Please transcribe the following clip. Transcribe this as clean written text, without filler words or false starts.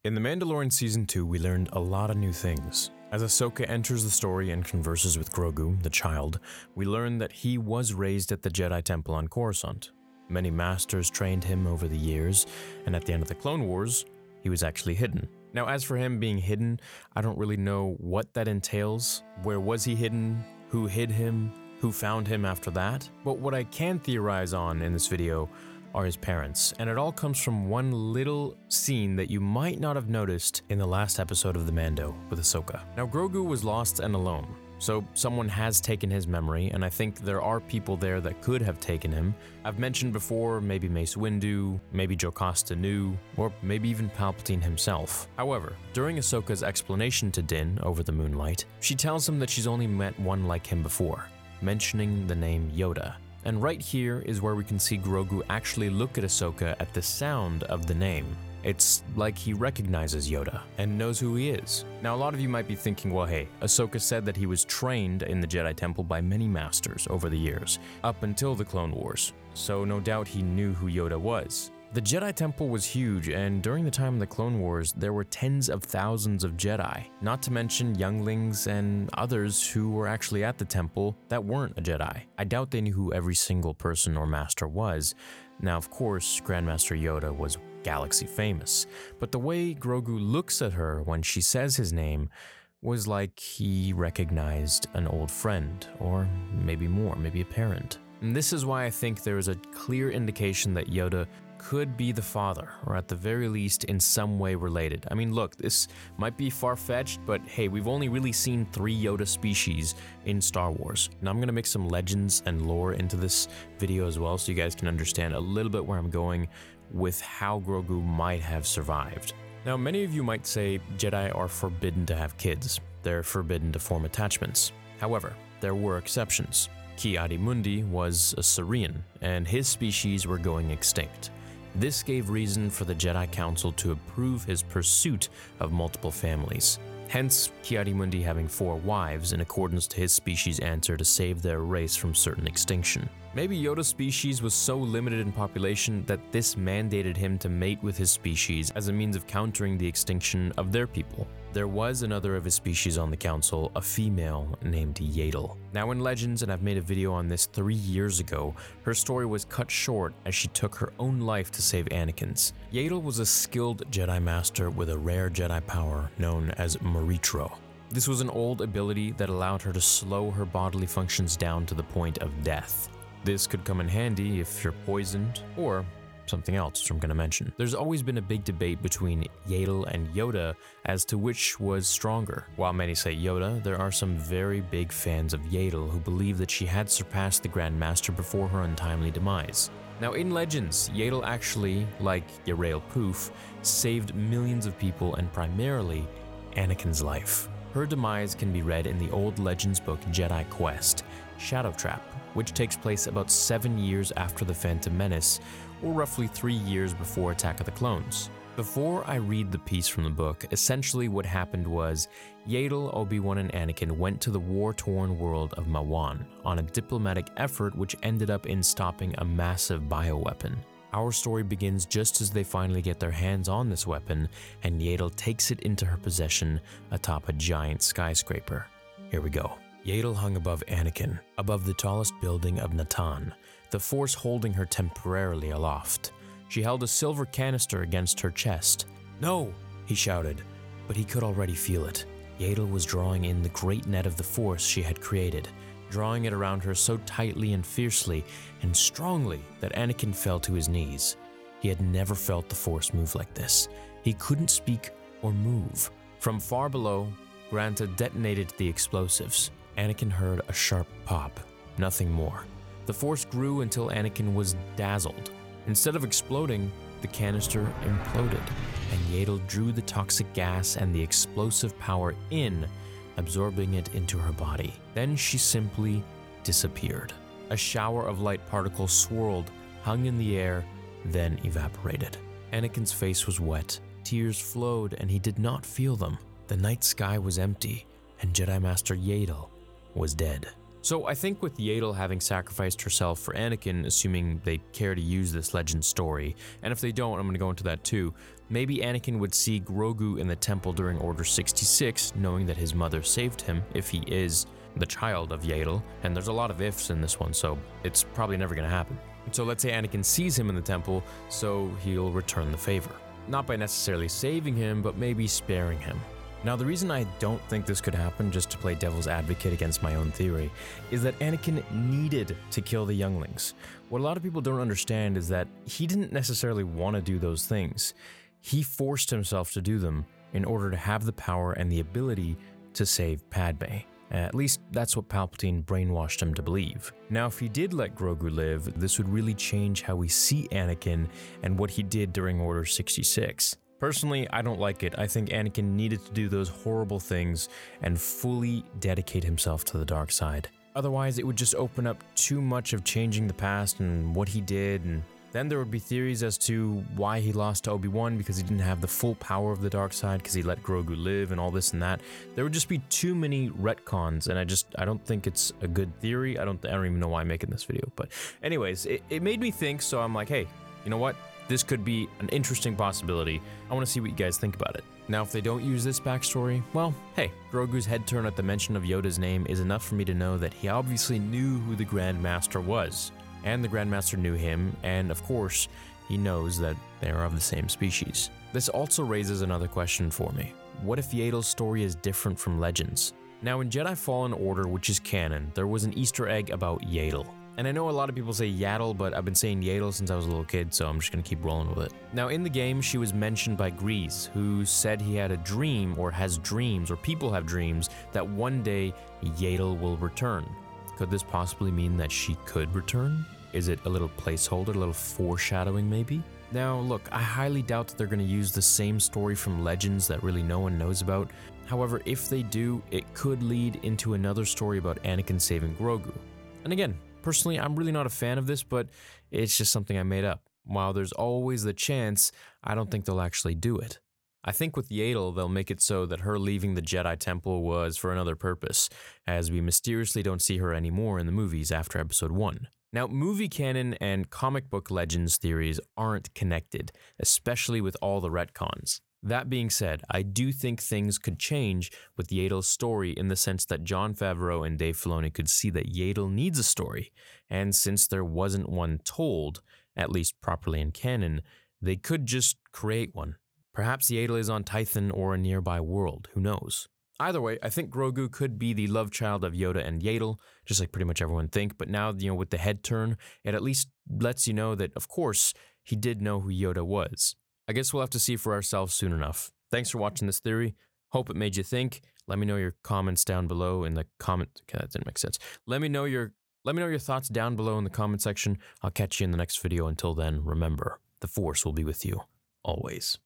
In The Mandalorian Season 2, we learned a lot of new things. As Ahsoka enters the story and converses with Grogu, the child, we learn that he was raised at the Jedi Temple on Coruscant. Many masters trained him over the years, and at the end of the Clone Wars, he was actually hidden. Now, as for him being hidden, I don't really know what that entails. Where was he hidden? Who hid him? Who found him after that? But what I can theorize on in this video are his parents, and it all comes from one little scene that you might not have noticed in the last episode of The Mando with Ahsoka. Now, Grogu was lost and alone, so someone has taken his memory, and I think there are people there that could have taken him. I've mentioned before, maybe Mace Windu, maybe Jocasta Nu, or maybe even Palpatine himself. However, during Ahsoka's explanation to Din over the moonlight, she tells him that she's only met one like him before, mentioning the name Yoda. And right here is where we can see Grogu actually look at Ahsoka at the sound of the name. It's like he recognizes Yoda and knows who he is. Now, a lot of you might be thinking, well, hey, Ahsoka said that he was trained in the Jedi Temple by many masters over the years, up until the Clone Wars, so no doubt he knew who Yoda was. The Jedi Temple was huge, and during the time of the Clone Wars, there were tens of thousands of Jedi, not to mention younglings and others who were actually at the temple that weren't a Jedi. I doubt they knew who every single person or master was. Now, of course, Grandmaster Yoda was galaxy famous, but the way Grogu looks at her when she says his name was like he recognized an old friend, or maybe more, maybe a parent. And this is why I think there is a clear indication that Yoda could be the father, or at the very least in some way related. I mean, look, this might be far-fetched, but hey, we've only really seen 3 Yoda species in Star Wars. Now I'm gonna mix some legends and lore into this video as well, so you guys can understand a little bit where I'm going with how Grogu might have survived. Now, many of you might say Jedi are forbidden to have kids. They're forbidden to form attachments. However, there were exceptions. Ki-Adi-Mundi was a Saurian, and his species were going extinct. This gave reason for the Jedi Council to approve his pursuit of multiple families. Hence, Ki-Adi-Mundi having 4 wives in accordance to his species' answer to save their race from certain extinction. Maybe Yoda's species was so limited in population that this mandated him to mate with his species as a means of countering the extinction of their people. There was another of his species on the council, a female named Yaddle. Now in Legends, and I've made a video on this 3 years ago, her story was cut short as she took her own life to save Anakin's. Yaddle was a skilled Jedi Master with a rare Jedi power known as Moritro. This was an old ability that allowed her to slow her bodily functions down to the point of death. This could come in handy if you're poisoned, or something else which I'm going to mention. There's always been a big debate between Yaddle and Yoda as to which was stronger. While many say Yoda, there are some very big fans of Yaddle who believe that she had surpassed the Grand Master before her untimely demise. Now in Legends, Yaddle actually, like Yarael Poof, saved millions of people and primarily Anakin's life. Her demise can be read in the old Legends book Jedi Quest, Shadow Trap, which takes place about 7 years after the Phantom Menace, or roughly 3 years before Attack of the Clones. Before I read the piece from the book, essentially what happened was Yaddle, Obi-Wan, and Anakin went to the war-torn world of Mawan on a diplomatic effort which ended up in stopping a massive bioweapon. Our story begins just as they finally get their hands on this weapon, and Yaddle takes it into her possession atop a giant skyscraper. Here we go. Yaddle hung above Anakin, above the tallest building of Natan, the Force holding her temporarily aloft. She held a silver canister against her chest. "No!" he shouted, but he could already feel it. Yaddle was drawing in the great net of the Force she had created, drawing it around her so tightly and fiercely and strongly that Anakin fell to his knees. He had never felt the Force move like this. He couldn't speak or move. From far below, Granta detonated the explosives. Anakin heard a sharp pop, nothing more. The Force grew until Anakin was dazzled. Instead of exploding, the canister imploded, and Yaddle drew the toxic gas and the explosive power in, absorbing it into her body. Then she simply disappeared. A shower of light particles swirled, hung in the air, then evaporated. Anakin's face was wet, tears flowed, and he did not feel them. The night sky was empty, and Jedi Master Yaddle was dead. So I think with Yaddle having sacrificed herself for Anakin, assuming they care to use this legend story, and if they don't, I'm going to go into that too, maybe Anakin would see Grogu in the temple during Order 66, knowing that his mother saved him if he is the child of Yaddle, and there's a lot of ifs in this one, so it's probably never going to happen. So let's say Anakin sees him in the temple, so he'll return the favor. Not by necessarily saving him, but maybe sparing him. Now, the reason I don't think this could happen, just to play devil's advocate against my own theory, is that Anakin needed to kill the younglings. What a lot of people don't understand is that he didn't necessarily want to do those things. He forced himself to do them in order to have the power and the ability to save Padme. At least that's what Palpatine brainwashed him to believe. Now, if he did let Grogu live, this would really change how we see Anakin and what he did during Order 66. Personally, I don't like it. I think Anakin needed to do those horrible things and fully dedicate himself to the dark side. Otherwise, it would just open up too much of changing the past and what he did, and then there would be theories as to why he lost to Obi-Wan because he didn't have the full power of the dark side because he let Grogu live and all this and that. There would just be too many retcons, and I don't think it's a good theory. I don't even know why I'm making this video, but anyways, it made me think, so I'm like, hey, you know what? This could be an interesting possibility. I want to see what you guys think about it. Now, if they don't use this backstory, well, hey, Grogu's head turn at the mention of Yoda's name is enough for me to know that he obviously knew who the Grand Master was. And the Grand Master knew him, and of course, he knows that they are of the same species. This also raises another question for me. What if Yaddle's story is different from Legends? Now, in Jedi Fallen Order, which is canon, there was an Easter egg about Yaddle. And I know a lot of people say Yaddle, but I've been saying Yaddle since I was a little kid, so I'm just gonna keep rolling with it. Now, in the game, she was mentioned by Grease, who said he had a dream, or has dreams, or people have dreams, that one day Yaddle will return. Could this possibly mean that she could return? Is it a little placeholder, a little foreshadowing maybe? Now, look, I highly doubt that they're gonna use the same story from Legends that really no one knows about. However, if they do, it could lead into another story about Anakin saving Grogu. And again, personally, I'm really not a fan of this, but it's just something I made up. While there's always the chance, I don't think they'll actually do it. I think with Yaddle, they'll make it so that her leaving the Jedi Temple was for another purpose, as we mysteriously don't see her anymore in the movies after Episode 1. Now, movie canon and comic book Legends theories aren't connected, especially with all the retcons. That being said, I do think things could change with Yaddle's story in the sense that Jon Favreau and Dave Filoni could see that Yaddle needs a story, and since there wasn't one told, at least properly in canon, they could just create one. Perhaps Yaddle is on Tython or a nearby world, who knows? Either way, I think Grogu could be the love child of Yoda and Yaddle, just like pretty much everyone think, but now, with the head turn, it at least lets you know that, of course, he did know who Yoda was. I guess we'll have to see for ourselves soon enough. Thanks for watching this theory. Hope it made you think. Let me know your comments down below in the comment. Okay, that didn't make sense. Let me know your thoughts down below in the comment section. I'll catch you in the next video. Until then, remember, the Force will be with you always.